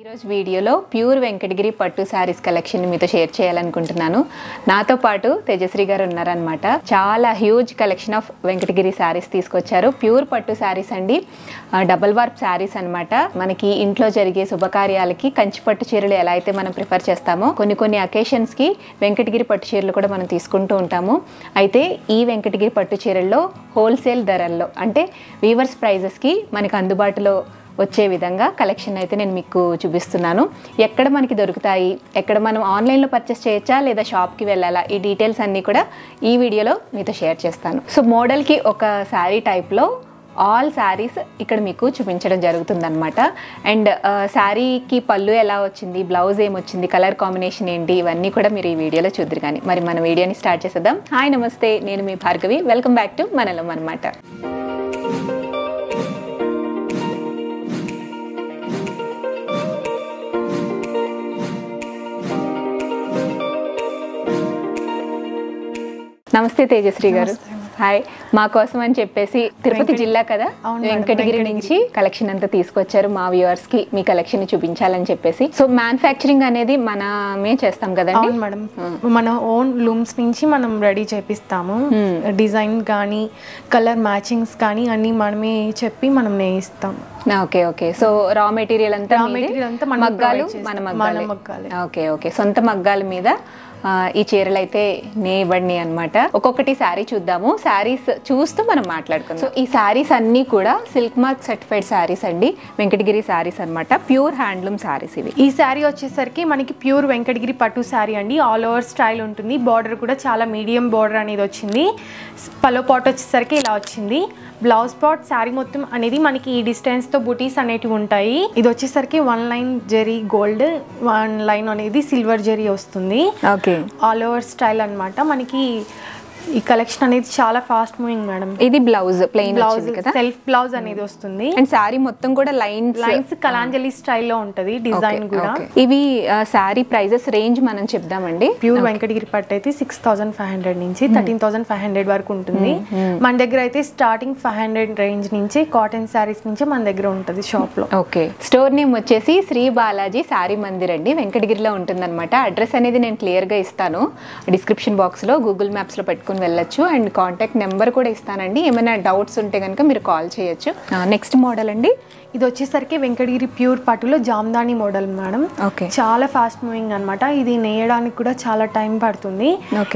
ఈరోజు వీడియోలో ప్యూర్ వెంకటగిరి పట్టు శారీస్ కలెక్షన్ మీతో షేర్ చేయాలనుకుంటున్నాను. నాతో పాటు తేజశ్రీ గారు ఉన్నారనమాట. చాలా huge collection of Venkatagiri saris తీసుకొచ్చారు. ప్యూర్ పట్టు శారీస్ అండి, డబల్ వార్ప్ శారీస్ అనమాట. మనకి ఇంట్లో జరిగే శుభకార్యాలకి కంచి పట్టు చీరలు ఎలా అయితే మనం ప్రిఫర్ చేస్తామో కొన్ని అకేషన్స్కి వెంకటగిరి పట్టు చీరలు కూడా మనం తీసుకుంటూ ఉంటాము. అయితే ఈ వెంకటగిరి పట్టు చీరల్లో హోల్సేల్ ధరల్లో అంటే వీవర్స్ ప్రైజెస్కి మనకు అందుబాటులో వచ్చే విధంగా కలెక్షన్ అయితే నేను మీకు చూపిస్తున్నాను. ఎక్కడ మనకి దొరుకుతాయి, ఎక్కడ మనం ఆన్లైన్లో పర్చేస్ చేయొచ్చా లేదా షాప్కి వెళ్ళాలా, ఈ డీటెయిల్స్ అన్నీ కూడా ఈ వీడియోలో మీతో షేర్ చేస్తాను. సో మోడల్కి ఒక శారీ టైప్లో ఆల్ శారీస్ ఇక్కడ మీకు చూపించడం జరుగుతుందన్నమాట. అండ్ శారీకి పళ్ళు ఎలా వచ్చింది, బ్లౌజ్ ఏమొచ్చింది, కలర్ కాంబినేషన్ ఏంటి, ఇవన్నీ కూడా మీరు ఈ వీడియోలో చూద్దరు. కానీ మరి మన వీడియోని స్టార్ట్ చేసేద్దాం. హాయ్ నమస్తే, నేను మీ భార్గవి. వెల్కమ్ బ్యాక్ టు మనలం అనమాట. నమస్తే తేజశ్రీ గారు. హాయ్. మా కోసం అని చెప్పేసి తిరుపతి జిల్లా కదా, వెంకటగిరి నుంచి కలెక్షన్ అంతా తీసుకొచ్చారు మా వ్యూవర్స్ కి మీ కలెక్షన్ చూపించాలని చెప్పేసి. సో మ్యానుఫ్యాక్చరింగ్ అనేది మనమే చేస్తాం కదండి మేడం. మన ఓన్ లూమ్స్ నుంచి మనం రెడీ చేపిస్తాము. డిజైన్ కానీ కలర్ మ్యాచింగ్స్ కానీ అన్ని మనమే చెప్పి మనం నేయిస్తాం. Okay okay. So raw material అంతా మగ్గాలు మన మగ్గాలు. Okay okay. సొంత మగ్గాల మీద ఈ చీరలు అయితే నేయబడినాయి అనమాట. ఒక్కొక్కటి శారీ చూద్దాము, శారీస్ చూస్తూ మనం మాట్లాడుకుందాం. సో ఈ శారీస్ అన్నీ కూడా సిల్క్ మార్క్ సర్టిఫైడ్ శారీస్ అండి, వెంకటగిరి శారీస్ అనమాట. ప్యూర్ హ్యాండ్లూమ్ శారీస్ ఇవి. ఈ శారీ వచ్చేసరికి మనకి ప్యూర్ వెంకటగిరి పట్టు శారీ అండి. ఆల్ ఓవర్ స్టైల్ ఉంటుంది. బార్డర్ కూడా చాలా మీడియం బార్డర్ అనేది వచ్చింది. పల్లో పాట్ వచ్చేసరికి ఇలా వచ్చింది. బ్లౌజ్ పాట్ శారీ మొత్తం అనేది మనకి ఈ డిస్టెన్స్ తో బూటీస్ అనేటివి ఉంటాయి. ఇది వచ్చేసరికి 1 లైన్ జెరీ గోల్డ్, 1 లైన్ అనేది సిల్వర్ జెరీ వస్తుంది. ఆల్ ఓవర్ స్టైల్ అన్నమాట. మనకి ఈ కలెక్షన్ అనేది చాలా ఫాస్ట్ మూవింగ్ మేడం. ఇది బ్లౌజ్ ప్లెయిన్ బ్లౌజ్ కదా, సెల్ఫ్ బ్లౌజ్ అనేది వస్తుంది. అండ్ శారీ మొత్తం కూడా లైన్స్ కలాంజలి స్టైల్లో ఉంటది డిజైన్ కూడా. ఇవి శారీ ప్రైజెస్ రేంజ్ మనం చెప్దామండి. ప్యూర్ వెంకటగిరి పట్టు అయితే 6,500 నుంచి 13,500 వరకు ఉంటుంది. మన దగ్గర అయితే స్టార్టింగ్ 500 రేంజ్ నుంచి కాటన్ శారీస్ నుంచి మన దగ్గర ఉంటుంది షాప్ లో. ఓకే. స్టోర్ నేమ్ వచ్చేసి శ్రీ బాలాజీ శారీ మందిర్ అండి, వెంకటగిరిలో ఉంటుందన్నమాట. అడ్రస్ అనేది నేను క్లియర్ గా ఇస్తాను డిస్క్రిప్షన్ బాక్స్ లో, గూగుల్ మ్యాప్స్ లో పెట్టుకుని వెళ్ళొచ్చు. అండ్ కాంటాక్ట్ నెంబర్ కూడా ఇస్తానండి. ఏమైనా డౌట్స్ ఉంటే కనుక మీరు కాల్ చేయొచ్చు. నెక్స్ట్ మోడల్ అండి, ఇది వచ్చేసరికి వెంకటగిరి ప్యూర్ పట్టులో జామ్దాని మోడల్ మేడం. చాలా ఫాస్ట్ మూవింగ్ అనమాట. ఇది నేయడానికి కూడా చాలా టైం పడుతుంది.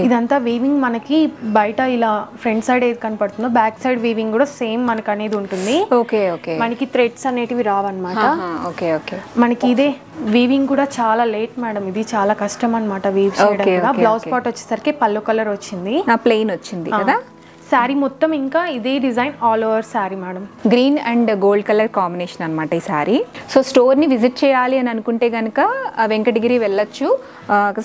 ఇదంతా వీవింగ్ మనకి బయట ఇలా ఫ్రంట్ సైడ్ ఏది కనపడుతుందో బ్యాక్ సైడ్ వీవింగ్ కూడా సేమ్ మనకు అనేది ఉంటుంది. మనకి థ్రెడ్స్ అనేటివి రావన్నమాట. మనకి ఇదే వీవింగ్ కూడా చాలా లేట్ మేడం. ఇది చాలా కష్టం అనమాట వీవ్ చేయడం కూడా. బ్లౌజ్ పాట్ వచ్చేసరికి పల్లో కలర్ వచ్చింది, ప్లెయిన్ వచ్చింది కదా. శారీ మొత్తం ఇంకా ఇదే design all over sari madam. Green and gold colour combination అనమాట ఈ శారీ. సో స్టోర్ని విజిట్ చేయాలి అని అనుకుంటే కనుక వెంకటగిరి వెళ్ళొచ్చు.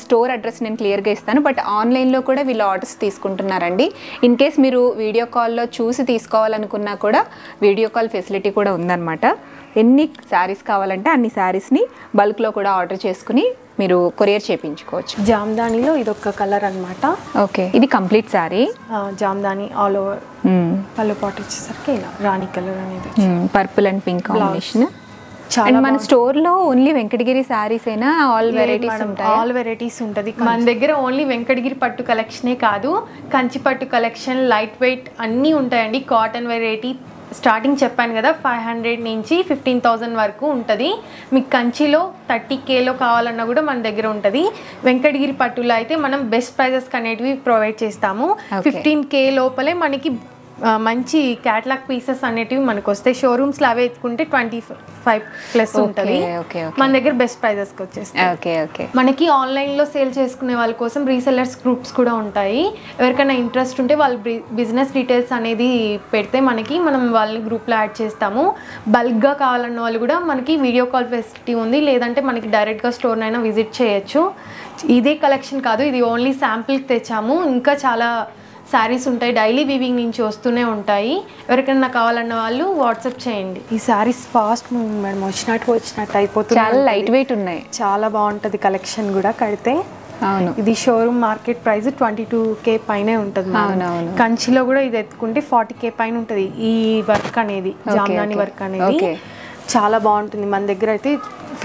స్టోర్ అడ్రస్ నేను క్లియర్గా ఇస్తాను. బట్ ఆన్లైన్లో కూడా వీళ్ళు ఆర్డర్స్ తీసుకుంటున్నారండి. ఇన్ కేస్ మీరు వీడియో కాల్లో చూసి తీసుకోవాలనుకున్నా కూడా వీడియో కాల్ ఫెసిలిటీ కూడా ఉందన్నమాట. ఎన్ని శారీస్ కావాలంటే అన్ని శారీస్ని బల్క్లో కూడా ఆర్డర్ చేసుకుని మీరు కొరియర్ చేయించుకోవచ్చు. జామ్దానిలో ఇది ఒక కలర్ అనమాట. ఓకే. ఇది complete sari Jamdani all over. పళ్ళు పాట్ వచ్చేసరికి ఇలా రాణి కలర్ అనేది purple and pink combination. And మన స్టోర్ లో ఓన్లీ వెంకటగిరి శారీస్ అయినా ఆల్ వెరైటీస్ ఉంటాయి? ఆల్ వెరైటీస్ ఉంటుంది మన దగ్గర. ఓన్లీ వెంకటగిరి పట్టు కలెక్షనే కాదు, కంచి పట్టు కలెక్షన్, లైట్ వెయిట్ అన్నీ ఉంటాయండి. కాటన్ వెరైటీ స్టార్టింగ్ చెప్పాను కదా 500 నుంచి 15,000 వరకు ఉంటుంది. మీకు కంచిలో 30Kలో కావాలన్నా కూడా మన దగ్గర ఉంటుంది. వెంకటగిరి పట్టులో అయితే మనం బెస్ట్ ప్రైజెస్ అనేటివి ప్రొవైడ్ చేస్తాము. 15K లోపలే మనకి మంచి క్యాటలాగ్ పీసెస్ అనేటివి మనకు వస్తాయి. షోరూమ్స్లో అవే ఎత్తుకుంటే 25+ ఉంటుంది. మన దగ్గర బెస్ట్ ప్రైజెస్కి వచ్చేస్తాయి. మనకి ఆన్లైన్లో సేల్ చేసుకునే వాళ్ళ కోసం రీసెల్లర్స్ గ్రూప్స్ కూడా ఉంటాయి. ఎవరికైనా ఇంట్రెస్ట్ ఉంటే వాళ్ళు బిజినెస్ డీటెయిల్స్ అనేది పెడితే మనం వాళ్ళని గ్రూప్లో యాడ్ చేస్తాము. బల్క్గా కావాలన్న వాళ్ళు కూడా మనకి వీడియో కాల్ ఫెసిలిటీ ఉంది. లేదంటే మనకి డైరెక్ట్గా స్టోర్నైనా విజిట్ చేయొచ్చు. ఇదే కలెక్షన్ కాదు, ఇది ఓన్లీ శాంపిల్కి తెచ్చాము. ఇంకా చాలా శారీస్ ఉంటాయి, డైలీ వీవింగ్ నుంచి వస్తూనే ఉంటాయి. ఎవరికైనా కావాలన్న వాళ్ళు వాట్సాప్ చేయండి. ఈ శారీస్ ఫాస్ట్ మూవింగ్ మేడం, వచ్చినట్టు అయిపోతుంది. చాలా లైట్ వెయిట్ ఉన్నాయి, చాలా బాగుంటుంది కలెక్షన్ కూడా కడితే. ఇది షోరూమ్ మార్కెట్ ప్రైస్ 22K పైనే ఉంటుంది. కంచిలో కూడా ఇది ఎత్తుకుంటే 40K పైన ఉంటుంది. ఈ వర్క్ అనేది జామ్దాని వర్క్ అనేది చాలా బాగుంటుంది. మన దగ్గర అయితే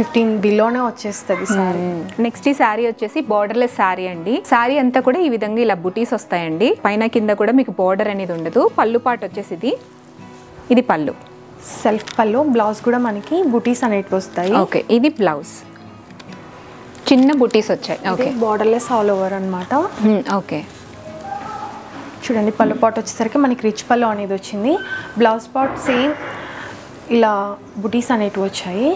15 బిలోనే వచ్చేస్తుంది సారీ. నెక్స్ట్ ఈ శారీ వచ్చేసి బోర్డర్లెస్ శారీ అండి. శారీ అంతా కూడా ఈ విధంగా ఇలా బుటీస్ వస్తాయండి. పైన కింద కూడా మీకు బోర్డర్ అనేది ఉండదు. పళ్ళు పాటు వచ్చేసి ఇది పళ్ళు, సెల్ఫ్ పళ్ళు. బ్లౌజ్ కూడా మనకి బుటీస్ అనేటివి వస్తాయి. ఓకే, ఇది బ్లౌజ్, చిన్న బుటీస్ వచ్చాయి. ఓకే, బోర్డర్లెస్ ఆల్ ఓవర్ అన్నమాట. ఓకే, చూడండి పళ్ళు పాట్ వచ్చేసరికి మనకి రిచ్ పళ్ళు అనేది వచ్చింది. బ్లౌజ్ పాట్ సేమ్ ఇలా బుటీస్ అనేటివి వచ్చాయి,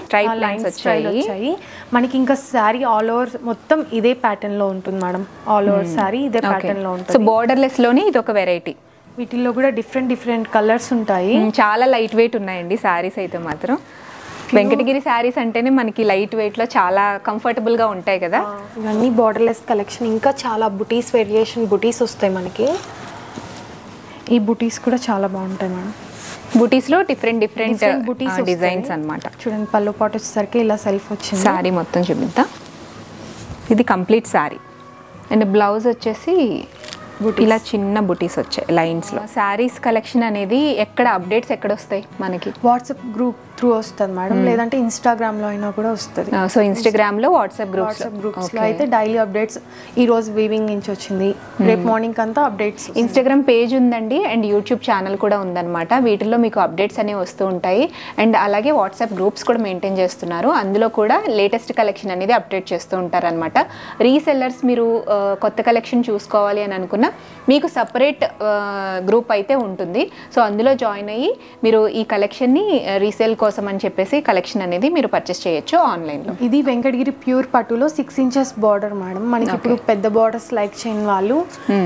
లైన్స్ వచ్చాయి. మనకి ఇంకా శారీ ఆల్ ఓవర్ మొత్తం ఇదే ప్యాటర్న్ లో ఉంటుంది మేడం. ఆల్ ఓవర్ శారీ ఇదే ప్యాటర్న్ లో ఉంటుంది. సో బోర్డర్లెస్ లోనే ఇది ఒక వెరైటీ. వీటిల్లో కూడా డిఫరెంట్ కలర్స్ ఉంటాయి. చాలా లైట్ వెయిట్ ఉన్నాయండి శారీస్ అయితే మాత్రం. వెంకటగిరి శారీస్ అంటేనే మనకి లైట్ వెయిట్ లో చాలా కంఫర్టబుల్ గా ఉంటాయి కదా. ఇవన్నీ బోర్డర్లెస్ కలెక్షన్. ఇంకా చాలా బుటీస్ వేరియేషన్ బుటీస్ వస్తాయి మనకి. ఈ బుటీస్ కూడా చాలా బాగుంటాయి మేడం. బుటీస్ లో డిఫరెంట్ బుటీస్ డిజైన్స్ అన్నమాట. చూడండి పళ్ళు పాటు వచ్చేసరికి ఇలా సెల్ఫ్ వచ్చింది. శారీ మొత్తం చూపిద్దాం. ఇది కంప్లీట్ శారీ అండ్ బ్లౌజ్ వచ్చేసి ఇలా చిన్న బుటీస్ వచ్చాయి లైన్స్ లో. శారీస్ కలెక్షన్ అనేది ఎక్కడ అప్డేట్స్ ఎక్కడ వస్తాయి మనకి? వాట్సాప్ గ్రూప్ త్రూ వస్తుంది మేడం, లేదంటే ఇన్స్టాగ్రామ్ లో అయినా కూడా వస్తుంది. సో ఇన్స్టాగ్రామ్ లో, వాట్సాప్ గ్రూప్స్ లో అయితే డైలీ అప్డేట్స్. ఈ రోజు వీవింగ్ నుంచి వచ్చింది, రేపు మార్నింగ్ అంతా అప్డేట్స్. ఇన్స్టాగ్రామ్ పేజ్ ఉందండి అండ్ యూట్యూబ్ ఛానల్ కూడా ఉందన్నమాట. వీటిల్లో మీకు అప్డేట్స్ అనేవి వస్తూ ఉంటాయి. అండ్ అలాగే వాట్సాప్ గ్రూప్స్ కూడా మెయింటైన్ చేస్తున్నారు. అందులో కూడా లేటెస్ట్ కలెక్షన్ అనేది అప్డేట్ చేస్తూ ఉంటారు అనమాట. రీసెల్లర్స్ మీరు కొత్త కలెక్షన్ చూసుకోవాలి అని అనుకున్న మీకు సపరేట్ గ్రూప్ అయితే ఉంటుంది. సో అందులో జాయిన్ అయ్యి మీరు ఈ కలెక్షన్ని రీసేల్ కోసం అని చెప్పేసి కలెక్షన్ అనేది మీరు పర్చేస్ చేయొచ్చు ఆన్లైన్లో. ఇది వెంకటగిరి ప్యూర్ పట్టులో 6 inches బార్డర్ మేడం. మనకి ఇప్పుడు పెద్ద బార్డర్స్ లైక్ చేయని వాళ్ళు,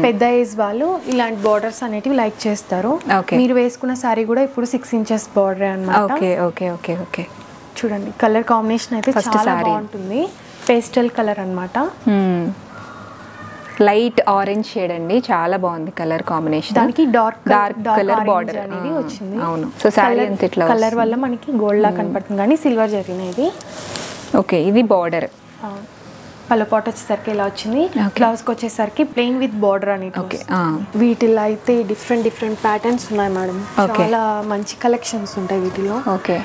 పెద్ద ఏజ్ వాళ్ళు ఇలాంటి బార్డర్స్ అనేటివి లైక్ చేస్తారు. మీరు వేసుకున్న సారీ కూడా ఇప్పుడు 6 inches బార్డర్ అన్నమాట. Okay okay okay okay. చూడండి కలర్ కాంబినేషన్ అయితే చాలా బాగుంటుంది. పేస్టల్ కలర్ అన్నమాట. లైట్ ఆరెంజ్ షేడ్ అండి, చాలా బాగుంది కలర్ కాంబినేషన్. దానికి డార్క్ కలర్ బార్డర్ అనేది వచ్చింది. అవును. సో సారీ అంత ఇట్లా కలర్ వల్ల మనకి గోల్డ్ లా కనపడుతుంది కానీ సిల్వర్ జరిగినది. ఓకే, ఇది బార్డర్. పళ్ళు పాట్ వచ్చేసరికి ఇలా వచ్చింది. బ్లౌజ్ కి వచ్చేసరికి ప్లెయిన్ విత్ బార్డర్ అని. ఓకే, వీటిలో అయితే డిఫరెంట్ ప్యాటర్న్స్ ఉన్నాయి మేడం. చాలా మంచి కలెక్షన్స్ ఉంటాయి వీటిలో. ఓకే,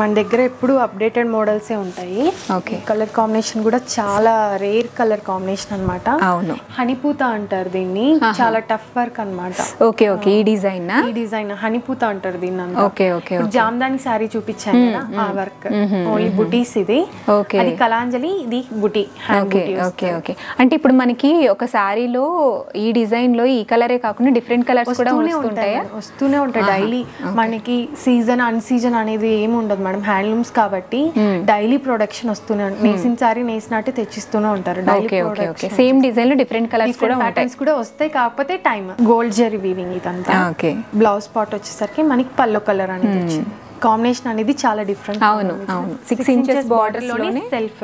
మన దగ్గర ఎప్పుడు అప్డేటెడ్ మోడల్సే ఉంటాయి. ఓకే, కలర్ కాంబినేషన్ కూడా చాలా రేర్ కలర్ కాంబినేషన్ అన్నమాట. అవును, హనీపూత అంటారు దీన్ని. చాలా టఫ్ వర్క్ అన్నమాట. Okay okay. ఈ డిజైన్ హనీపూత అంటారు దీన్ని. Okay okay. జామ్దాని సారీ చూపించాను కదా, ఆ వర్క్ ఓన్లీ బుటీస్. ఇది ఓకే, అది కలాంజలి, ఇది బుటీ. Okay okay okay. అంటే ఇప్పుడు మనకి ఒక సారీలో ఈ డిజైన్ లో ఈ కలరే కాకుండా డిఫరెంట్ కలర్స్ కూడా వస్తూనే ఉంటాయి డైలీ. మనకి సీజన్ అన్ సీజన్ అనేది ఏమి ఉండదు మేడం. హ్యాండ్లూమ్స్ కాబట్టి డైలీ ప్రొడక్షన్ వస్తూనే ఉంటుంది. నేసిన సారీ నేసినట్టు తెచ్చిస్తూనే ఉంటారు. సేమ్ డిజైన్ లో డిఫరెంట్ కలర్స్ కూడా ప్యాటర్న్స్ కూడా వస్తాయి. కాకపోతే టైం గోల్డ్ జరీ వీవింగ్ ఇదంతా. బ్లౌజ్ పార్ట్ వచ్చేసరికి మనకి పల్లో కలర్ అనేది వచ్చింది. కాంబినేషన్ అనేది చాలా డిఫరెంట్. అవును అవును. 6 inches బార్డర్ లోనే సెల్ఫ్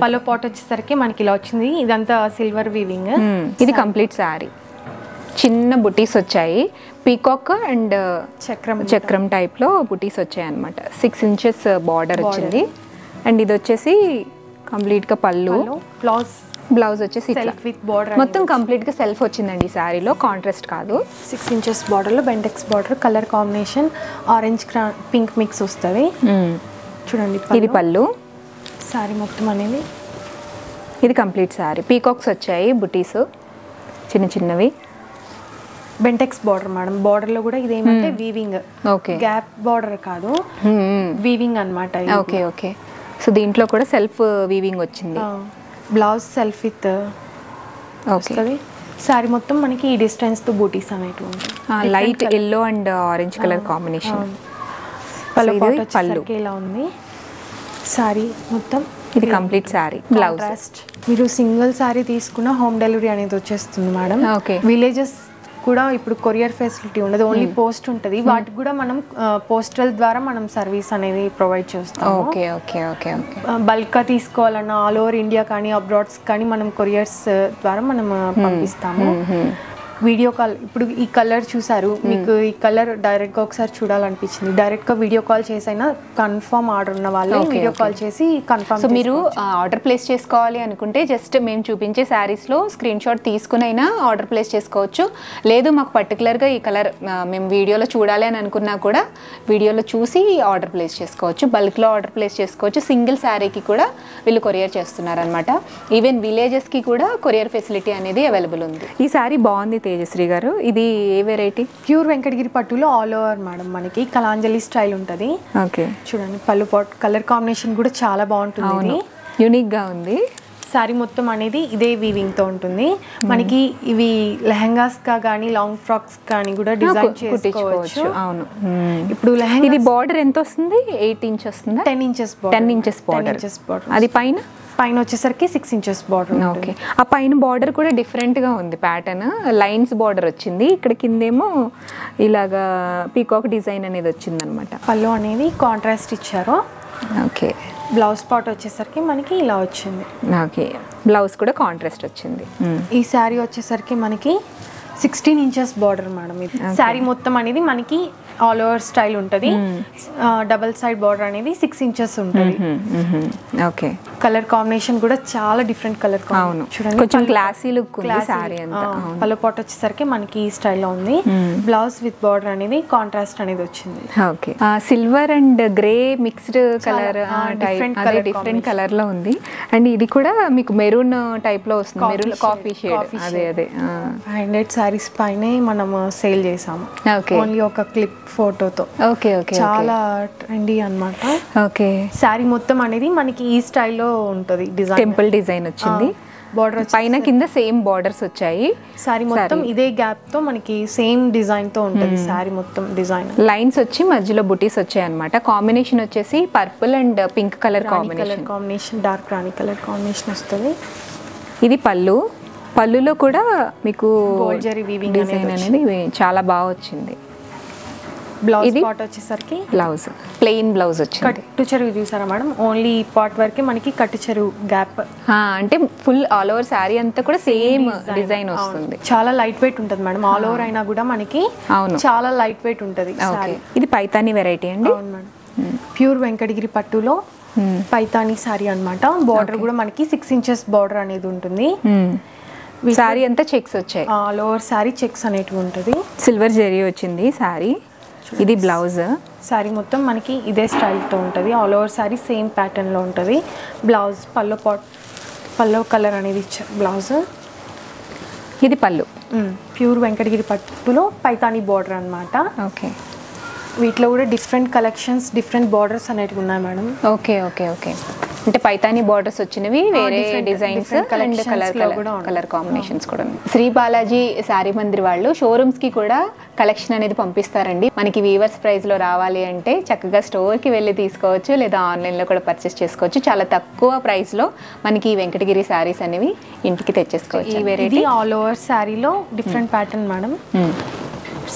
పల్లో పార్ట్ వచ్చేసరికి మనకి ఇలా వచ్చింది. ఇదంతా సిల్వర్ వీవింగ్. ఇది కంప్లీట్ సారీ. చిన్న బుటీస్ వచ్చాయి, పీకాక్ అండ్ చక్రం టైప్ లో బుటీస్ వచ్చాయి అనమాట. 6 inches బార్డర్ వచ్చింది. అండ్ ఇది వచ్చేసి కంప్లీట్ గా పళ్ళు. బ్లౌజ్ వచ్చేసి మొత్తం కంప్లీట్ గా సెల్ఫ్ వచ్చిందండి ఈ సారీలో, కాంట్రాస్ట్ కాదు. 6 inches బార్డర్ లో Bentex border. Colour combination orange pink mix వస్తుంది. చూడండి ఇది పళ్ళు. సారీ మొత్తం అనేది ఇది కంప్లీట్ సారీ. పీకాక్స్ వచ్చాయి, బుటీస్ చిన్న చిన్నవి. Bentex border madam. బార్డర్ లో కూడా ఇదేమంటే వీవింగ్. ఓకే, గ్యాప్ బార్డర్ కాదు, వీవింగ్ అన్నమాట. Okay okay. సో దీంట్లో కూడా సెల్ఫ్ వీవింగ్ వచ్చింది. బ్లౌజ్ సెల్ఫ్ విత్ వస్తుంది. సారీ మొత్తం మనకి ఈ డిస్టెన్స్ తో బూటీస్ అనేవి ఉంటాయి. Light yellow and orange colour combination. పళ్ళు ఇలా ఉంది. సారీ మొత్తం ఇది కంప్లీట్ సారీ. బ్లౌజ్ మీరు సింగిల్ సారీ తీసుకున్న హోమ్ డెలివరీ అనేది వచ్చేస్తుంది మేడం. విలేజెస్ కూడా ఇప్పుడు కొరియర్ ఫెసిలిటీ ఉండదు, ఓన్లీ పోస్ట్ ఉంటుంది. వాటికి కూడా మనం పోస్టల్ ద్వారా మనం సర్వీస్ అనేది ప్రొవైడ్ చేస్తాం. Okay okay okay okay. బల్క్గా తీసుకోవాలన్నా ఆల్ ఓవర్ ఇండియా కానీ అబ్రాడ్స్ కానీ మనం కొరియర్స్ ద్వారా మనం పంపిస్తాము. వీడియో కాల్ ఇప్పుడు ఈ కలర్ చూసారు, మీకు ఈ కలర్ డైరెక్ట్గా ఒకసారి చూడాలనిపించింది, డైరెక్ట్గా వీడియో కాల్ చేసైనా కన్ఫర్మ్ ఆర్డర్ ఉన్న వాళ్ళు వీడియో కాల్ చేసి కన్ఫర్మ్. సో మీరు ఆర్డర్ ప్లేస్ చేసుకోవాలి అనుకుంటే జస్ట్ మేము చూపించే శారీస్లో స్క్రీన్ షాట్ తీసుకునైనా ఆర్డర్ ప్లేస్ చేసుకోవచ్చు. లేదు మాకు పర్టికులర్గా ఈ కలర్ మేము వీడియోలో చూడాలి అని అనుకున్నా కూడా వీడియోలో చూసి ఆర్డర్ ప్లేస్ చేసుకోవచ్చు. బల్క్లో ఆర్డర్ ప్లేస్ చేసుకోవచ్చు. సింగిల్ శారీకి కూడా వీళ్ళు కొరియర్ చేస్తున్నారనమాట. ఈవెన్ విలేజెస్కి కూడా కొరియర్ ఫెసిలిటీ అనేది అవైలబుల్ ఉంది. ఈ శారీ బాగుంది తేజశ్రీ గారు. ఇది ఏ వెరైటీ? ప్యూర్ వెంకటగిరి పట్టులో ఆల్ ఓవర్ మేడం, మనకి కలాంజలి స్టైల్ ఉంటుంది. ఓకే, చూడండి పళ్ళు పాట్ కలర్ కాంబినేషన్ కూడా చాలా బాగుంటుంది, యూనిక్గా ఉంది. శారీ మొత్తం అనేది ఇదే వీవింగ్తో ఉంటుంది. మనకి ఇవి లెహంగాస్గా కానీ లాంగ్ ఫ్రాక్స్ కానీ కూడా డిజైన్ చేసుకోవచ్చు. అవును, ఇప్పుడు లెహంగా ఇది బార్డర్ ఎంత వస్తుంది? 8 ఇంచ్ వస్తుందా? 10 ఇంచెస్ 10 ఇంచెస్ బార్డర్. అది పైన వచ్చేసరికి 6 ఇంచెస్ బార్డర్. ఓకే, ఆ పైన బార్డర్ కూడా డిఫరెంట్గా ఉంది. ప్యాటర్న్ లైన్స్ బార్డర్ వచ్చింది. ఇక్కడ కిందేమో ఇలాగా పీకాక్ డిజైన్ అనేది వచ్చింది అనమాట. పళ్ళు అనేది కాంట్రాస్ట్ ఇచ్చారు. ఓకే, బ్లౌజ్ పార్ట్ వచ్చేసరికి మనకి ఇలా వచ్చింది. ఓకే, బ్లౌజ్ కూడా కాంట్రాస్ట్ వచ్చింది. ఈ శారీ వచ్చేసరికి మనకి 16 ఇంచెస్ బార్డర్ మేడం. ఇది శారీ మొత్తం అనేది మనకి ఆల్ ఓవర్ స్టైల్ ఉంటుంది. డబల్ సైడ్ బార్డర్ అనేది 6 ఇంచెస్ ఉంటుంది. ఓకే, కలర్ కాంబినేషన్ కూడా చాలా డిఫరెంట్ కలర్. చూడండి కొంచెం క్లాసీ లుక్ ఉంది సారీ అంతా. పళ్ళు పాట్ వచ్చేసరికి మనకి ఈ స్టైల్లో ఉంది. బ్లౌజ్ విత్ బార్డర్ అనేది కాంట్రాస్ట్ అనేది వచ్చింది. Okay, silver and grey mixed colour, different colour లో ఉంది. అండ్ ఇది కూడా మీకు మెరూన్ టైప్ లో వస్తుంది, మెరూన్ కాఫీ షేడ్. అదే 500 సారీస్ పైనే మనం సేల్ చేసాము. ఓన్లీ ఒక క్లిప్ ఫోటోతో. ఓకే ఓకే, చాలా ట్రెండీ అన్నమాట. ఓకే, శారీ మొత్తం అనేది మనకి ఈ స్టైల్లో ఉంటుంది. డిజైన్ టెంపుల్ డిజైన్ వచ్చింది. బార్డర్ పైన కింద సేమ్ బార్డర్స్ వచ్చాయి. శారీ మొత్తం ఇదే గ్యాప్ తో మనకి సేమ్ డిజైన్ తో ఉంటుంది. శారీ మొత్తం డిజైన్ లైన్స్ వచ్చి మధ్యలో బుటీస్ వచ్చాయి అన్నమాట. కాంబినేషన్ వచ్చేసి purple and pink colour combination, dark Rani colour combination వస్తుంది. ఇది పళ్ళులో కూడా మీకు గోల్డ్ జరీ వీవింగ్ డిజైన్ అనేది చాలా బాగా వచ్చింది. బ్లౌజ్ పార్ట్ వచ్చేసరికి బ్లౌజ్ ప్లెయిన్ బ్లౌజ్ వచ్చింది. కట్టు చెరువు చూసారా మేడం? ఓన్లీ పార్ట్ వరకే మనకి కట్టు చెరువు గ్యాప్. అంటే ఫుల్ ఆల్ ఓవర్ శారీ అంతా కూడా సేమ్ డిజైన్ వస్తుంది. చాలా లైట్ వెయిట్ ఉంటుంది మేడం. ఆల్ ఓవర్ అయినా కూడా మనకి చాలా లైట్ వెయిట్ ఉంటుంది. ఇది పైతాని వెరైటీ అండి. అవును మేడం, ప్యూర్ వెంకటగిరి పట్టులో పైతాని శారీ అన్నమాట. బార్డర్ కూడా మనకి 6 ఇంచెస్ బార్డర్ అనేది ఉంటుంది. శారీ అంతా చెక్స్ వచ్చాయి. ఆల్ ఓవర్ శారీ చెక్స్ అనేటివి ఉంటుంది. సిల్వర్ జరీ వచ్చింది శారీ. ఇది బ్లౌజ్. శారీ మొత్తం మనకి ఇదే స్టైల్తో ఉంటుంది. ఆల్ ఓవర్ శారీ సేమ్ ప్యాటర్న్లో ఉంటుంది. బ్లౌజ్ పల్లో కలర్ అనేది ఇచ్చారు బ్లౌజ్. ఇది పళ్ళు. ప్యూర్ వెంకటగిరి పట్టులో పైతాని బార్డర్ అన్నమాట. ఓకే, వీటిలో కూడా డిఫరెంట్ కలెక్షన్స్, డిఫరెంట్ బార్డర్స్ అనేటివి ఉన్నాయి మేడం. ఓకే ఓకే ఓకే, అంటే పైతాని బార్డర్స్ వచ్చినవి, వేరే డిజైన్స్ అండ్ కలర్ కాంబినేషన్స్ కూడా ఉన్నాయి. శ్రీ బాలాజీ శారీ మందిర్ వాళ్ళు షోరూమ్స్ కి కూడా కలెక్షన్ అనేది పంపిస్తారండి. మనకి వీవర్స్ ప్రైస్ లో రావాలి అంటే చక్కగా స్టోర్ కి వెళ్ళి తీసుకోవచ్చు, లేదా ఆన్లైన్ లో కూడా పర్చేస్ చేసుకోవచ్చు. చాలా తక్కువ ప్రైస్ లో మనకి వెంకటగిరి శారీస్ అనేవి ఇంటికి తెచ్చేసుకోవచ్చు. ఈ వెరైటీ ఆల్ ఓవర్ శారీలో different pattern madam.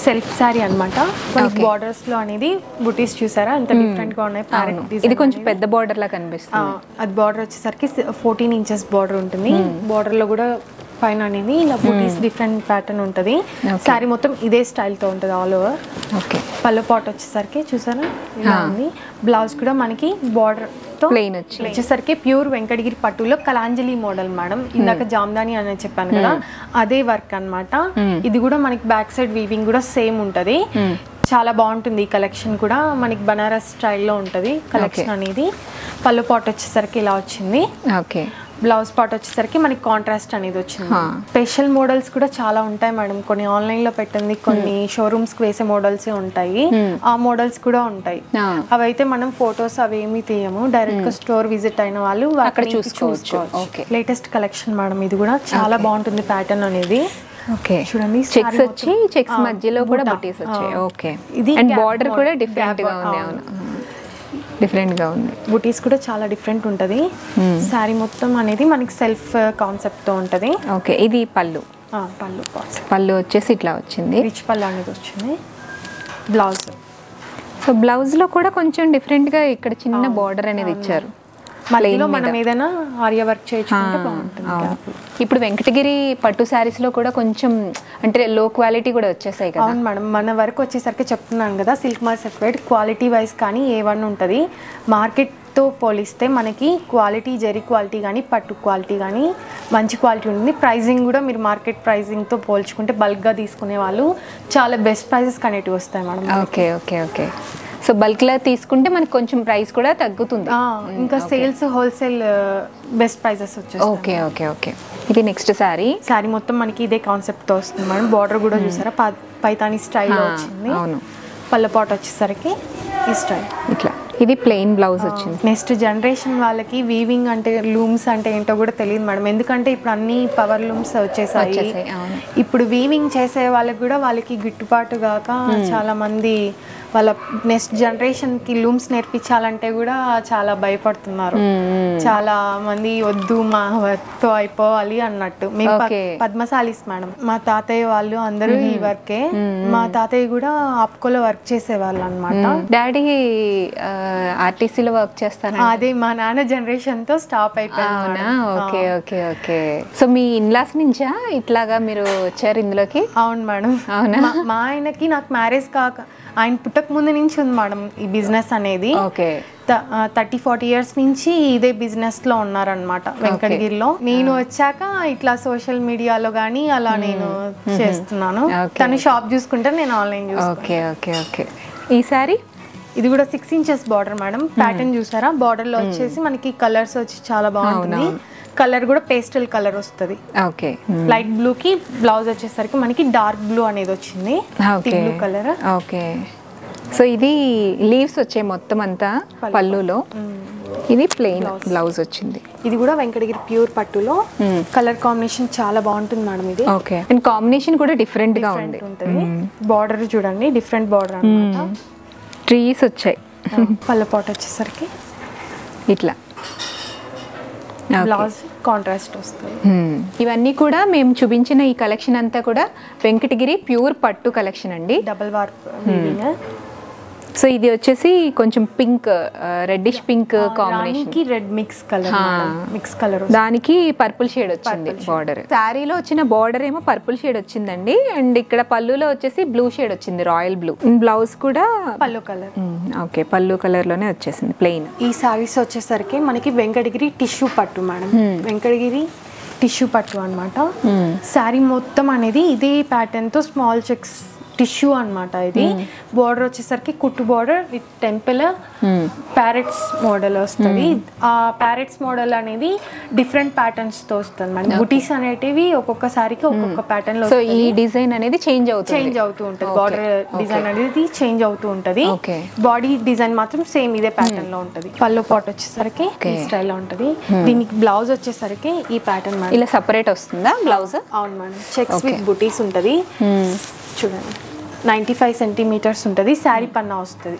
Self sari అన్నమాట. బార్డర్స్ లో అనేది బుటీస్ చూసారా ఎంత డిఫరెంట్ గా ఉన్నాయి. ఇది కొంచెం పెద్ద బార్డర్ లా కనిపిస్తుంది. అది బార్డర్ వచ్చేసరికి 14 ఇంచెస్ బార్డర్ ఉంటుంది. బార్డర్ లో కూడా పైన అనేది ఇలా బుటీస్ డిఫరెంట్ ప్యాటర్న్ ఉంటుంది. శారీ మొత్తం ఇదే స్టైల్ తో ఉంటుంది ఆల్ ఓవర్. ఓకే, పళ్ళు పాట్ వచ్చేసరికి చూసారా ఇలా ఉంది. బ్లౌజ్ కూడా మనకి బార్డర్ తో ప్లెయిన్ వచ్చేసరికి ప్యూర్ వెంకటగిరి పట్టులో కలాంజలి మోడల్ మేడం. ఇందాక జామ్దాని అని చెప్పాను కదా, అదే వర్క్ అన్నమాట. ఇది కూడా మనకి బ్యాక్ సైడ్ వీవింగ్ కూడా సేమ్ ఉంటది. చాలా బాగుంటుంది ఈ కలెక్షన్ కూడా. మనకి బనారస్ స్టైల్లో ఉంటుంది కలెక్షన్ అనేది. పళ్ళు పాట్ వచ్చేసరికి ఇలా వచ్చింది. ఓకే, బ్లౌజ్ పార్ట్ వచ్చేసరికి మనకి కాంట్రాస్ట్ అనేది వచ్చింది. స్పెషల్ మోడల్స్ కూడా చాలా ఉంటాయి మేడం. కొన్ని ఆన్లైన్ లో పెట్టింది, కొన్ని షోరూమ్స్ కి వేసే మోడల్స్ ఉంటాయి. ఆ మోడల్స్ కూడా ఉంటాయి. అవైతే మనం ఫొటోస్ అవేమి తీయము, డైరెక్ట్ గా స్టోర్ విజిట్ అయిన వాళ్ళు అక్కడ చూసుకోవచ్చు. Latest collection madam. ఇది కూడా చాలా బాగుంటుంది ప్యాటర్న్ అనేది. ఓకే, చూడండి చెక్స్ వచ్చి చెక్స్ మధ్యలో కూడా బటీస్ వచ్చాయి. ఓకే, ఇది అండ్ బార్డర్ కూడా డిఫరెంట్ గా ఉంది. అవును, డిఫరెంట్ గా ఉంది. బుటీస్ కూడా చాలా డిఫరెంట్ ఉంటుంది. శారీ మొత్తం అనేది మనకి సెల్ఫ్ కాన్సెప్ట్ తో ఉంటది. ఓకే, ఇది పళ్ళు. పళ్ళు వచ్చేసి ఇట్లా వచ్చింది, రిచ్ పళ్ళు అనేది వచ్చింది. బ్లౌజ్. సో బ్లౌజ్ లో కూడా కొంచెం డిఫరెంట్ గా ఇక్కడ చిన్న బార్డర్ అనేది ఇచ్చారు. మధ్యలో మనం ఏదైనా ఆర్య వర్క్ చేయించుకుంటే బాగుంటుంది. ఇప్పుడు వెంకటగిరి పట్టు శారీస్ లో కూడా కొంచెం అంటే లో క్వాలిటీ కూడా వచ్చేసాయి కదా. అవును మేడం, మన వరకు వచ్చేసరికి చెప్తున్నాను కదా, silk mark certified quality wise కానీ A1 ఉంటుంది. మార్కెట్తో పోలిస్తే మనకి క్వాలిటీ జరీ క్వాలిటీ కానీ పట్టు క్వాలిటీ కానీ మంచి క్వాలిటీ ఉంటుంది. ప్రైజింగ్ కూడా మీరు మార్కెట్ ప్రైజింగ్తో పోల్చుకుంటే బల్క్గా తీసుకునే వాళ్ళు చాలా బెస్ట్ ప్రైజెస్ అనేటివి వస్తాయి madam. Okay okay okay. So బల్క్లో తీసుకుంటే మనకి కొంచెం ప్రైస్ కూడా తగ్గుతుంది. ఇంకా సేల్స్ హోల్సేల్ బెస్ట్ ప్రైజెస్ వచ్చేస్తాయి. Okay okay okay. ఇది నెక్స్ట్ శారీ మొత్తం మనకి ఇదే కాన్సెప్ట్తో వస్తుంది మేడం. బార్డర్ కూడా చూసారా పైతాని స్టైల్ వచ్చింది. అవును. పళ్ళపాటు వచ్చేసరికి ఈ స్టైల్ ఇట్లా. ఇది ప్లెయిన్ బ్లౌజ్ వచ్చింది. నెక్స్ట్ జనరేషన్ వాళ్ళకి వీవింగ్ అంటే లూమ్స్ అంటే ఏంటో కూడా తెలియదు మేడం, ఎందుకంటే ఇప్పుడు అన్ని పవర్ లూమ్స్ వచ్చేసాయి. ఇప్పుడు వీవింగ్ చేసే వాళ్ళకి కూడా వాళ్ళకి గిట్టుబాటు కాక చాలా మంది వాళ్ళ నెక్స్ట్ జనరేషన్కి లూమ్స్ నేర్పించాలంటే కూడా చాలా భయపడుతున్నారు. చాలా మంది వద్దు మా వర్క్తో అయిపోవాలి అన్నట్టు. మేము పద్మశాలీస్ మేడం, మా తాతయ్య వాళ్ళు అందరూ ఈ వర్కే. మా తాతయ్య కూడా ఆప్కోలో వర్క్ చేసేవాళ్ళు అనమాట. డాడీ ఆర్టీసీలో వర్క్ చేస్తాను. అదే మా నాన్న జనరేషన్ తో స్టాప్ అయిపోయాను. Okay okay okay. సో మీ ఇన్లాస్ నుంచా ఇట్లాగా మీరు వచ్చారు ఇందులోకి? అవును మేడం. అవునా? మా ఆయనకి నాకు మ్యారేజ్ కాక ఆయన పుట్టక ముందు నుంచి ఉంది మేడం ఈ బిజినెస్ అనేది. ఓకే. 30-40 years నుంచి ఇదే బిజినెస్ లో ఉన్నారనమాట వెంకటగిరిలో. నేను వచ్చాక ఇట్లా సోషల్ మీడియాలో గానీ అలా నేను చేస్తున్నాను. తను షాప్ చూసుకుంటే నేను ఆన్లైన్ చూసుకుంటాను. Okay okay okay. ఈ సారీ ఇది కూడా 6 inches బార్డర్ మేడం. ప్యాటర్న్ చూసారా? బార్డర్ లో వచ్చేసి మనకి కలర్స్ వచ్చి చాలా బాగుంటుంది. కలర్ కూడా పేస్టల్ కలర్ వస్తుంది. ఓకే. లైట్ బ్లూ కి బ్లౌజ్ వచ్చేసరికి మనకి డార్క్ బ్లూ అనేది వచ్చింది. Blue colour. ఓకే. సో ఇది లీవ్స్ వచ్చాయి మొత్తం అంతా పళ్ళులో. ఇది ప్లెయిన్ బ్లౌజ్ వచ్చింది. ఇది కూడా వెంకటగిరి ప్యూర్ పట్టులో కలర్ కాంబినేషన్ చాలా బాగుంటుంది మేడం. ఇది ఓకే. అండ్ కాంబినేషన్ కూడా డిఫరెంట్ గా ఉంది. బార్డర్ చూడండి, డిఫరెంట్ బార్డర్ అన్నమాట. ట్రీస్ వచ్చాయి. పళ్ళపాటు వచ్చేసరికి ఇట్లా బ్లౌజ్ కాంట్రాస్ట్ వస్తుంది. ఇవన్నీ కూడా మేము చూపించిన ఈ కలెక్షన్ అంతా కూడా వెంకటగిరి ప్యూర్ పట్టు కలెక్షన్ అండి. Double warp. సో ఇది వచ్చేసి కొంచెం pink, reddish pink combination, red mix colour, దానికి పర్పుల్ షేడ్ వచ్చింది బార్డర్. శారీలో వచ్చిన బార్డర్ ఏమో పర్పుల్ షేడ్ వచ్చిందండి. అండ్ ఇక్కడ పళ్ళులో వచ్చేసి బ్లూ షేడ్ వచ్చింది, రాయల్ బ్లూ. బ్లౌజ్ కూడా పళ్ళు కలర్. ఓకే, పళ్ళు కలర్ లోనే వచ్చేసింది ప్లెయిన్. ఈ సారీస్ వచ్చేసరికి మనకి వెంకటగిరి టిష్యూ పట్టు మేడం. వెంకటగిరి టిష్యూ పట్టు అనమాట. శారీ మొత్తం అనేది ఇదే ప్యాటర్న్ తో స్మాల్ చెక్స్ టిష్యూ అనమాట. ఇది బార్డర్ వచ్చేసరికి కుట్టు border with temple parrots model వస్తుంది. ఆ ప్యారెట్స్ మోడల్ అనేది డిఫరెంట్ ప్యాటర్న్స్ తో వస్తుంది మేడం. బుటీస్ అనేటివి ఒక్కొక్కసారికి ఒక్కొక్క ప్యాటర్న్ లో. సో ఈ డిజైన్ అనేది చేంజ్ అవుతూ ఉంటుంది. బార్డర్ డిజైన్ అనేది చేంజ్ అవుతూ ఉంటది. బాడీ డిజైన్ మాత్రం సేమ్ ఇదే ప్యాటర్న్ లో ఉంటది. పళ్ళు పాట్ వచ్చేసరికి ఈ స్టైల్ లో ఉంటది. దీనికి బ్లౌజ్ వచ్చేసరికి ఈ ప్యాటర్న్ మేడం. ఇలా సెపరేట్ వస్తుందా బ్లౌజ్? అవును మేడం. చెక్స్ విత్ బుటీస్ ఉంటది. చూడండి 95 centimeters ఉంటుంది. శారీ పన్నా వస్తుంది.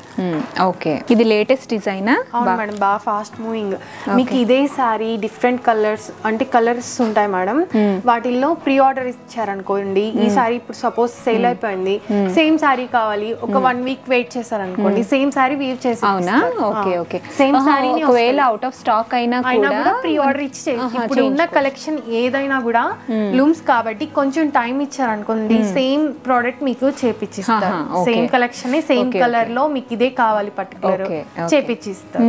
ఓకే. ఇది లేటెస్ట్ డిజైన్. అవును మేడం, బాగా ఫాస్ట్ మూవింగ్. మీకు ఇదే శారీ డిఫరెంట్ కలర్స్ అంటే కలర్స్ ఉంటాయి మేడం. వాటిల్లో ప్రీ ఆర్డర్ ఇచ్చారనుకోండి, ఈ శారీ ఇప్పుడు సపోజ్ సేల్ అయిపోయింది, సేమ్ శారీ కావాలి, ఒక 1 week వెయిట్ చేశారనుకోండి, సేమ్ శారీ వీవ్ చేసి. అవునా? Okay okay. సేమ్ శారీ ఒకవేళ అవుట్ ఆఫ్ స్టాక్ అయినా కూడా ప్రీ ఆర్డర్ ఇచ్చి ఇప్పుడు ఉన్న కలెక్షన్ ఏదైనా కూడా లూమ్స్ కాబట్టి కొంచెం టైం ఇచ్చారనుకోండి, సేమ్ ప్రోడక్ట్ మీకు చేపించారు. సేమ్ కలెక్షన్ సేమ్ కలర్ లో మీకు ఇదే కావాలి పర్టికులర్ చేపిచ్చిస్తారు.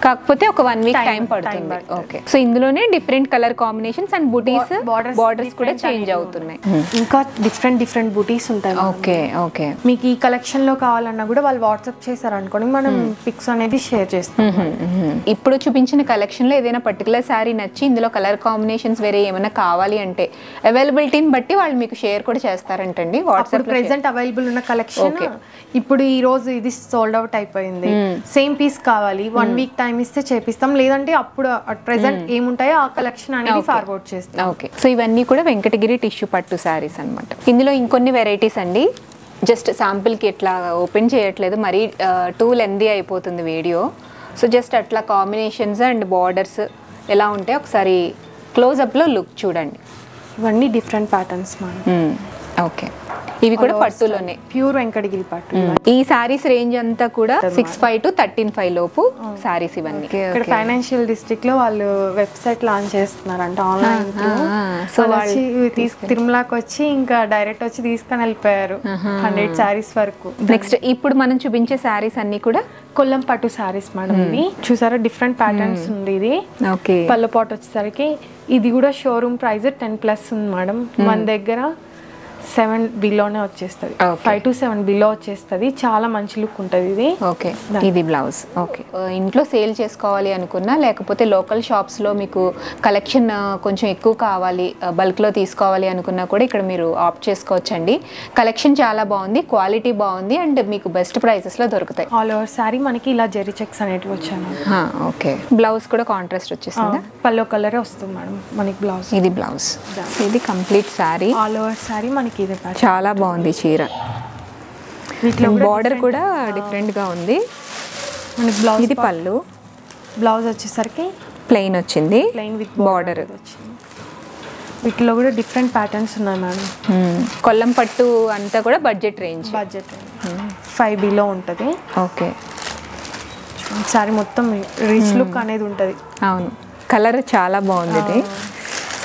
కాకపోతే ఒక 1 week టైం పడుతుంది. ఓకే. సో ఇందులోనే different colour combinations and buttis borders కూడా చేంజ్ అవుతున్నాయి. ఇంకా డిఫరెంట్ బుటీస్ ఉంటాయి. Okay okay. మీకు ఈ కలెక్షన్ లో కావాలన్నా కూడా వాళ్ళు వాట్సాప్ చేశారు అనుకోండి, మనం పిక్స్ అనేది షేర్ చేస్తాం. ఇప్పుడు చూపించిన కలెక్షన్ లో ఏదైనా పర్టికులర్ శారీ నచ్చి ఇందులో కలర్ కాంబినేషన్స్ వేరే ఏమైనా కావాలి అంటే అవైలబిలిటీని బట్టి వాళ్ళు మీకు షేర్ కూడా చేస్తారంటండి వాట్సాప్. ప్రెసెంట్ అవైలబుల్ ఉన్న కలెక్షన్ ఇప్పుడు ఈ రోజు ఇది సోల్డ్ అవుట్ అయిపోయింది, సేమ్ పీస్ కావాలి 1 week టైం ఇస్తే చేపిస్తాం, లేదంటే అప్పుడు ప్రెసెంట్ ఏముంటాయో ఆ కలెక్షన్ అనేది ఫార్వర్డ్ చేస్తాం. ఓకే. సో ఇవన్నీ కూడా వెంకటగిరి టిష్యూ పట్టు శారీస్ అన్నమాట. ఇందులో ఇంకొన్ని వెరైటీస్ అండి. జస్ట్ శాంపుల్కి ఇట్లా ఓపెన్ చేయట్లేదు, మరీ టూ లెందీ అయిపోతుంది వీడియో. సో జస్ట్ అట్లా కాంబినేషన్స్ అండ్ బార్డర్స్ ఎలా ఉంటాయి ఒకసారి క్లోజప్లో లుక్ చూడండి. ఇవన్నీ డిఫరెంట్ ప్యాటర్న్స్ మనం. ఓకే, ఇవి కూడా పట్టులోనే ప్యూర్ వెంకటగిరి పట్టు. ఈ సారీస్ రేంజ్ అంతా కూడా 6,500 to 13,500 లోపు సారీస్ ఇవన్నీ. ఇక్కడ ఫైనాన్షియల్ డిస్ట్రిక్ట్ లో వాళ్ళు వెబ్సైట్ లాంచ్ చేస్తున్నారంట ఆన్లైన్. సో వాళ్ళు తిరుమలకి వచ్చి ఇంకా డైరెక్ట్ వచ్చి తీసుకొని వెళ్ళిపోయారు 100 సారీస్ వరకు. నెక్స్ట్ ఇప్పుడు మనం చూపించే సారీస్ అన్ని కూడా కొల్లం పట్టు సారీస్ మేడం. ఇవి చూసారా డిఫరెంట్ ప్యాటర్న్స్ ఉంది. ఇది ఓకే, పళ్ళు పాటు వచ్చేసరికి ఇది కూడా షోరూమ్ ప్రైస్ 10+ ఉంది మేడం. మన దగ్గర 7 బిలోనే వచ్చేస్తుంది, 5 to 7 బిలో వచ్చేస్తుంది. చాలా మంచి లుక్ ఉంటుంది ఇది. ఓకే, ఇది బ్లౌజ్. ఓకే, ఇంట్లో సేల్ చేసుకోవాలి అనుకున్నా లేకపోతే లోకల్ షాప్స్ లో మీకు కలెక్షన్ కొంచెం ఎక్కువ కావాలి, బల్క్ లో తీసుకోవాలి అనుకున్నా కూడా ఇక్కడ మీరు ఆప్ట్ చేసుకోవచ్చండి. కలెక్షన్ చాలా బాగుంది, క్వాలిటీ బాగుంది అండ్ మీకు బెస్ట్ ప్రైసెస్ లో దొరుకుతాయి. ఆల్ ఓవర్ సారీ మనకి ఇలా జెరీ చెక్స్ అనేటివి వచ్చాను. ఓకే, బ్లౌజ్ కూడా కాంట్రాస్ట్ వచ్చేసిందా? పల్లో కలరే వస్తుంది మేడం మనకి బ్లౌజ్. ఇది బ్లౌజ్, ఇది complete sorry. All over sorry మనకి ఇదే ప్యాటర్న్. చాలా బాగుంది చీర. బార్డర్ కూడా డిఫరెంట్ గా ఉంది మనకి బ్లౌజ్. ఇది పళ్ళు, బ్లౌజ్ వచ్చేసరికి ప్లెయిన్ వచ్చింది, ప్లెయిన్ విత్ బార్డర్ వచ్చింది. వీటిలో కూడా డిఫరెంట్ ప్యాటర్న్స్ ఉన్నాయి మేడం. కొల్లం పట్టు అంతా కూడా బడ్జెట్ రేంజ్, 5 బిలో ఉంటుంది. ఓకే, సారీ మొత్తం రిచ్ లుక్ అనేది ఉంటుంది. అవును, కలర్ చాలా బాగుంది. ఇది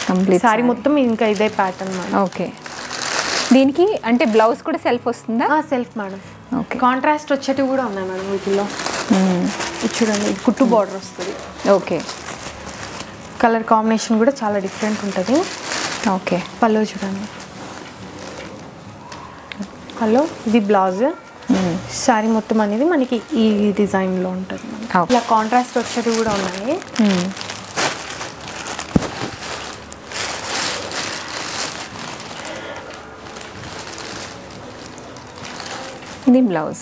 కంప్లీట్ సారీ మొత్తం ఇంకా ఇదే ప్యాటర్న్ మేడం. ఓకే, దీనికి అంటే బ్లౌజ్ కూడా సెల్ఫ్ వస్తుందా? Self madam. ఓకే, కాంట్రాస్ట్ వచ్చేటివి కూడా ఉన్నాయి మేడం వీటిలో. ఇది చూడండి, కుట్టు బార్డర్ వస్తుంది. ఓకే, కలర్ కాంబినేషన్ కూడా చాలా డిఫరెంట్ ఉంటుంది. ఓకే, పళ్ళు చూడండి, పళ్ళు ఇది బ్లౌజ్. సారీ మొత్తం అనేది మనకి ఈ డిజైన్లో ఉంటుంది. ఇలా కాంట్రాస్ట్ వచ్చేటివి కూడా ఉన్నాయి. ఇది బ్లౌజ్.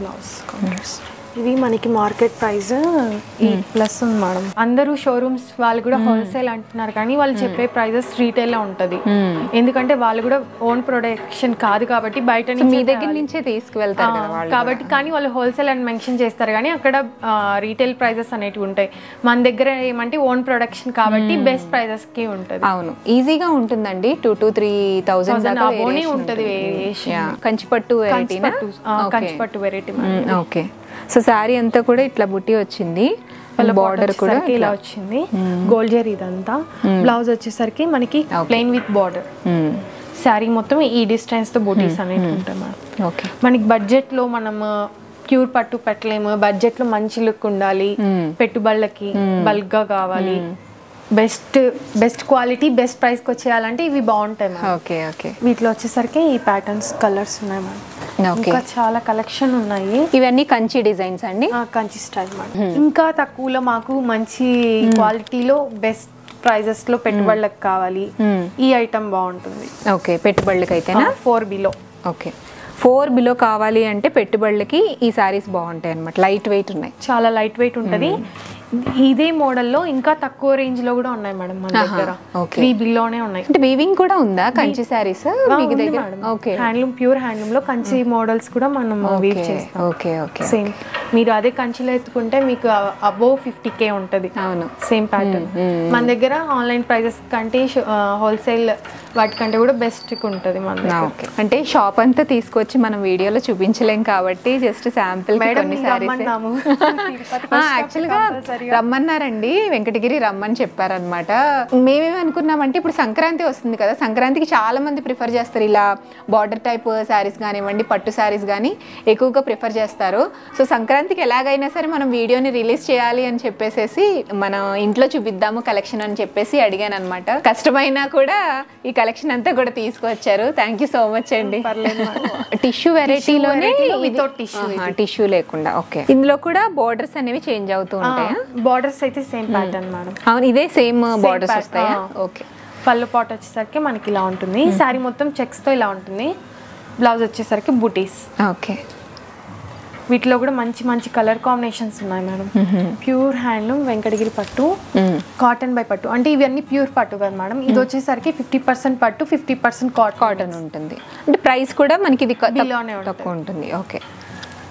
Blouse contrast. ఇది మనకి మార్కెట్ ప్రైస్ 8+ ఉంది మేడం. అందరూ షోరూమ్స్ వాళ్ళు కూడా హోల్సేల్ అంటున్నారు కానీ వాళ్ళు చెప్పే ప్రైజెస్ రీటైల్ లో ఉంటది. ఎందుకంటే వాళ్ళు కూడా ఓన్ ప్రొడక్షన్ కాదు కాబట్టి బయట మీ దగ్గర నుంచే తీసుకువెళ్తారు కాబట్టి, కానీ వాళ్ళు హోల్సేల్ అని మెన్షన్ చేస్తారు కానీ అక్కడ రీటైల్ ప్రైజెస్ అనేటివి ఉంటాయి. మన దగ్గర ఏమంటే ఓన్ ప్రొడక్షన్ కాబట్టి బెస్ట్ ప్రైజెస్ కి ఉంటది. అవును, ఈజీగా ఉంటుందండి. 2,000 to 3,000 అబోనే ఉంటది వేరియేషన్. కంచిపట్టు వెరైటీ, కంచిపట్టు వెరైటీ. ఓకే, సో సారీ అంతా కూడా ఇట్లా బుట్టి వచ్చింది, బార్డర్ కూడా ఇలా వచ్చింది, గోల్డ్ జరీ ఇదంతా. బ్లౌజ్ వచ్చేసరికి మనకి ప్లెయిన్ విత్ బార్డర్. సారీ మొత్తం ఈ డిస్టెన్స్ తో బూటీస్ అనేవి ఉంటాయి మేడం. ఓకే, మనకి బడ్జెట్ లో మనం ప్యూర్ పట్టు పెట్టలేము, బడ్జెట్ లో మంచి లుక్ ఉండాలి, పెట్టుబడులకి బల్క్ గా కావాలి, బెస్ట్ క్వాలిటీ బెస్ట్ ప్రైస్ కి వచ్చేయాలంటే ఇవి బాగుంటాయి మేడం. ఓకే, ఓకే, వీటిలో వచ్చేసరికి ఈ ప్యాటర్న్స్ కలర్స్ ఉన్నాయి మేడం. ఇంకా చాలా కలెక్షన్ ఉన్నాయి. ఇవన్నీ కంచి డిజైన్స్ అండి, కంచి స్టైల్ మేడం. ఇంకా తక్కువలో మాకు మంచి క్వాలిటీలో బెస్ట్ ప్రైజెస్ లో పెట్టుబడులకు కావాలి, ఈ ఐటమ్ బాగుంటుంది. ఓకే, పెట్టుబడులకి అయితేనా 4 బిలో. ఓకే, 4 బిలో కావాలి అంటే పెట్టుబడులకి ఈ సారీస్ బాగుంటాయి అన్నమాట. లైట్ వెయిట్ ఉన్నాయి, చాలా లైట్ వెయిట్ ఉంటది. ఇదే మోడల్లో ఇంకా తక్కువ రేంజ్ లో కూడా ఉన్నాయి మేడం మన దగ్గర. 3 బిలోనే ఉన్నాయి. అంటే వీవింగ్ కూడా ఉందా కంచి సారీస్ మీకు దగ్గర? ఓకే, హ్యాండ్లూమ్, ప్యూర్ హ్యాండ్లూమ్ లో కంచి మోడల్స్ కూడా మనం వీవ్ చేస్తాం. ఓకే, ఓకే, సేమ్ మీరు అదే కంచిలో ఎత్తుకుంటే మీకు అబోవ్ 50K ఉంటది. అవును, సేమ్ ప్యాటర్న్. మన దగ్గర ఆన్లైన్ ప్రైజెస్ కంటే హోల్సేల్ వాటికంటే కూడా బెస్ట్ ఉంటది మన దగ్గర. అంటే షాప్ అంతా తీసుకొచ్చి మనం వీడియోలో చూపించలేం కాబట్టి జస్ట్ శాంపిల్ కొన్ని సారీస్ యాక్చువల్ గా రమ్మన్నారండి, వెంకటగిరి రమ్మని చెప్పారనమాట. మేమేమనుకున్నామంటే ఇప్పుడు సంక్రాంతి వస్తుంది కదా, సంక్రాంతికి చాలా మంది ప్రిఫర్ చేస్తారు ఇలా బార్డర్ టైప్ శారీస్ కానివ్వండి, పట్టు శారీస్ కానీ ఎక్కువగా ప్రిఫర్ చేస్తారు. సో సంక్రాంతికి ఎలాగైనా సరే మనం వీడియోని రిలీజ్ చేయాలి అని చెప్పేసి మనం ఇంట్లో చూపిద్దాము కలెక్షన్ అని చెప్పేసి అడిగాను అనమాట. కష్టమైనా కూడా ఈ కలెక్షన్ అంతా కూడా తీసుకొచ్చారు. థ్యాంక్ యూ సో మచ్ అండి. టిష్యూ వెరైటీలోనే టిష్యూ లేకుండా. ఓకే, ఇందులో కూడా బోర్డర్స్ అనేవి చేంజ్ అవుతూ ఉంటాయా? బార్డర్స్ అయితే సేమ్ ప్యాటర్న్ మేడం. అవును, ఇదే సేమ్ బార్డర్స్ వస్తాయా? ఓకే, పళ్ళు పాట్ వచ్చేసరికి మనకి ఇలా ఉంటుంది. సారీ మొత్తం చెక్స్ తో ఇలా ఉంటుంది. బ్లౌజ్ వచ్చేసరికి బూటీస్. ఓకే, వీటిలో కూడా మంచి మంచి కలర్ కాంబినేషన్స్ ఉన్నాయి మేడం. ప్యూర్ హ్యాండ్లూమ్ వెంకటగిరి పట్టు, కాటన్ బై పట్టు. అంటే ఇవన్నీ ప్యూర్ పట్టు కదా మేడం. ఇది వచ్చేసరికి 50% పట్టు, 50% కాటన్ ఉంటుంది. అంటే ప్రైస్ కూడా మనకి ఇది తక్కువ ఉంటుంది. Okay,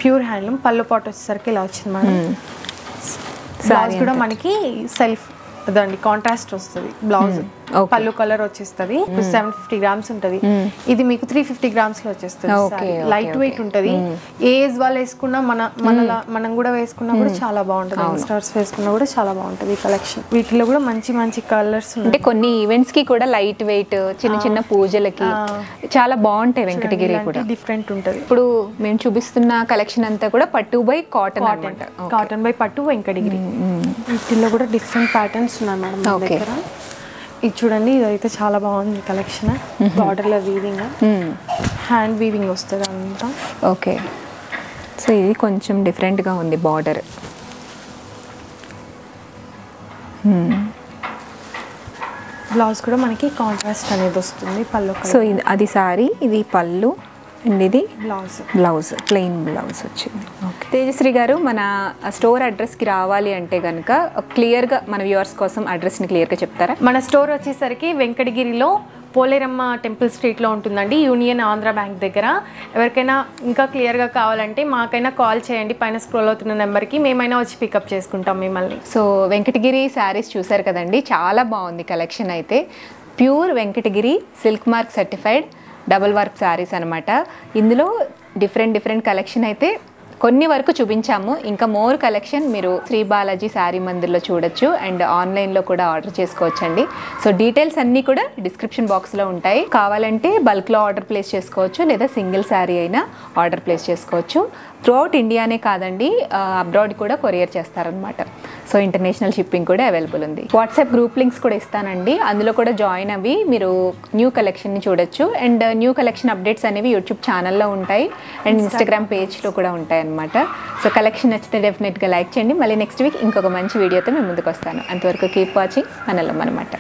pure handloom. పళ్ళు పాట్ వచ్చేసరికి ఇలా వచ్చింది మేడం. బ్లౌజ్ కూడా మనకి సెల్ఫ్ అదండి కాంట్రాస్ట్ వస్తుంది బ్లౌజ్. పళ్ళు కలర్ వచ్చేస్తుంది. 750 గ్రామ్స్ ఉంటది. ఇది మీకు 350 గ్రామ్స్ లో వచ్చేస్తుంది. లైట్ వెయిట్ ఉంటది. ఏజ్ వాళ్ళు వేసుకున్నా మనం కూడా వేసుకున్నా కూడా చాలా బాగుంటది. యంగ్స్టర్స్ వేసుకున్నా కూడా చాలా బాగుంటది ఈ కలెక్షన్. వీటిలో కూడా మంచి మంచి కలర్స్ అంటే కొన్ని ఈవెంట్స్ కి కూడా లైట్ వెయిట్, చిన్న చిన్న పూజలకి చాలా బాగుంటాయి వెంకటగిరి కూడా. డిఫరెంట్ ఉంటది. ఇప్పుడు మేము చూపిస్తున్న కలెక్షన్ అంతా కూడా పట్టు బై కాటన్ అన్నమాట. కాటన్ బై పట్టు వెంకటగిరి. వీటిలో కూడా డిఫరెంట్ ప్యాటర్న్స్ ఉన్నాయి మేడం మన దగ్గర. ఇది చూడండి, ఇదైతే చాలా బాగుంది కలెక్షన్. బార్డర్లో వీవింగ్, హ్యాండ్ వీవింగ్ వస్తుంది అంతా. ఓకే, సో ఇది కొంచెం డిఫరెంట్గా ఉంది బార్డర్. బ్లౌజ్ కూడా మనకి కాంట్రాస్ట్ అనేది వస్తుంది పళ్ళు. సో ఇది అది సారీ, ఇది పళ్ళు అండ్ ఇది బ్లౌజ్ ప్లెయిన్ బ్లౌజ్ వచ్చింది. ఓకే తేజశ్రీ గారు, మన స్టోర్ అడ్రస్కి రావాలి అంటే కనుక క్లియర్గా మన వ్యూవర్స్ కోసం అడ్రస్ని క్లియర్గా చెప్తారా? మన స్టోర్ వచ్చేసరికి వెంకటగిరిలో పోలేరమ్మ టెంపుల్ స్ట్రీట్లో ఉంటుందండి, యూనియన్ ఆంధ్ర బ్యాంక్ దగ్గర. ఎవరికైనా ఇంకా క్లియర్గా కావాలంటే మాకైనా కాల్ చేయండి, పైన స్క్రోల్ అవుతున్న నెంబర్కి. మేమైనా వచ్చి పికప్ చేసుకుంటాం మిమ్మల్ని. సో వెంకటగిరి శారీస్ చూసారు కదండి, చాలా బాగుంది కలెక్షన్ అయితే. Pure Venkatagiri silk mark certified double work saris అనమాట. ఇందులో డిఫరెంట్ కలెక్షన్ అయితే కొన్ని వరకు చూపించాము. ఇంకా మోర్ కలెక్షన్ మీరు శ్రీ బాలాజీ శారీ మందిర్లో చూడొచ్చు అండ్ ఆన్లైన్లో కూడా ఆర్డర్ చేసుకోవచ్చండి. సో డీటెయిల్స్ అన్నీ కూడా డిస్క్రిప్షన్ బాక్స్లో ఉంటాయి. కావాలంటే బల్క్లో ఆర్డర్ ప్లేస్ చేసుకోవచ్చు, లేదా సింగిల్ శారీ అయినా ఆర్డర్ ప్లేస్ చేసుకోవచ్చు. త్రూఅవుట్ ఇండియానే కాదండి, అబ్రాడ్ కూడా కొరియర్ చేస్తారనమాట. సో ఇంటర్నేషనల్ షిప్పింగ్ కూడా అవైలబుల్ ఉంది. వాట్సాప్ గ్రూప్ లింక్స్ కూడా ఇస్తానండి, అందులో కూడా జాయిన్ అవ్వి మీరు న్యూ కలెక్షన్ని చూడొచ్చు. అండ్ న్యూ కలెక్షన్ అప్డేట్స్ అనేవి యూట్యూబ్ ఛానల్లో ఉంటాయి అండ్ ఇన్స్టాగ్రామ్ పేజ్లో కూడా ఉంటాయి అనమాట. సో కలెక్షన్ నచ్చితే డెఫినెట్గా లైక్ చేయండి. మళ్ళీ నెక్స్ట్ వీక్ ఇంకొక మంచి వీడియోతో మేము ముందుకు వస్తాను. అంతవరకు కీప్ వాచింగ్ మనలం అనమాట.